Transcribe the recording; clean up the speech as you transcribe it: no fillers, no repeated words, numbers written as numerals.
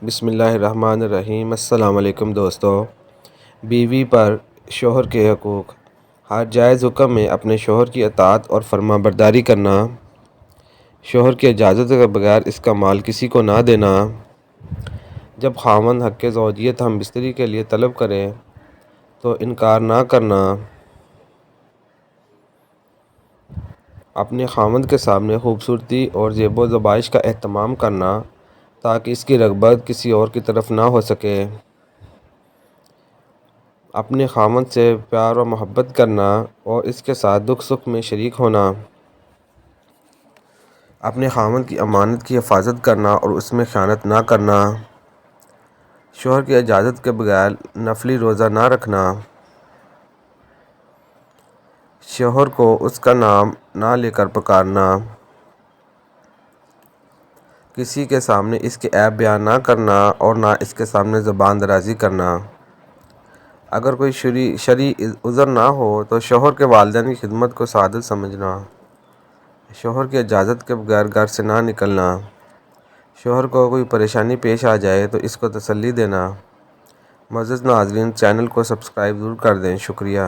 بسم اللہ الرحمن الرحیم۔ السلام علیکم دوستو۔ بیوی پر شوہر کے حقوق۔ ہر جائز حکم میں اپنے شوہر کی اطاعت اور فرما برداری کرنا، شوہر کی اجازت کے بغیر اس کا مال کسی کو نہ دینا، جب خاوند حق زوجیت ہم بستری کے لیے طلب کرے تو انکار نہ کرنا، اپنے خاوند کے سامنے خوبصورتی اور زیب و زیبائش کا اہتمام کرنا تاکہ اس کی رغبت کسی اور کی طرف نہ ہو سکے، اپنے خاوند سے پیار و محبت کرنا اور اس کے ساتھ دکھ سکھ میں شریک ہونا، اپنے خاوند کی امانت کی حفاظت کرنا اور اس میں خیانت نہ کرنا، شوہر کی اجازت کے بغیر نفلی روزہ نہ رکھنا، شوہر کو اس کا نام نہ لے کر پکارنا، کسی کے سامنے اس کے عیب بیان نہ کرنا اور نہ اس کے سامنے زبان درازی کرنا۔ اگر کوئی شرعی عذر نہ ہو تو شوہر کے والدین کی خدمت کو سعادت سمجھنا، شوہر کی اجازت کے بغیر گھر سے نہ نکلنا، شوہر کو کوئی پریشانی پیش آ جائے تو اس کو تسلی دینا۔ معزز ناظرین، چینل کو سبسکرائب ضرور کر دیں۔ شکریہ۔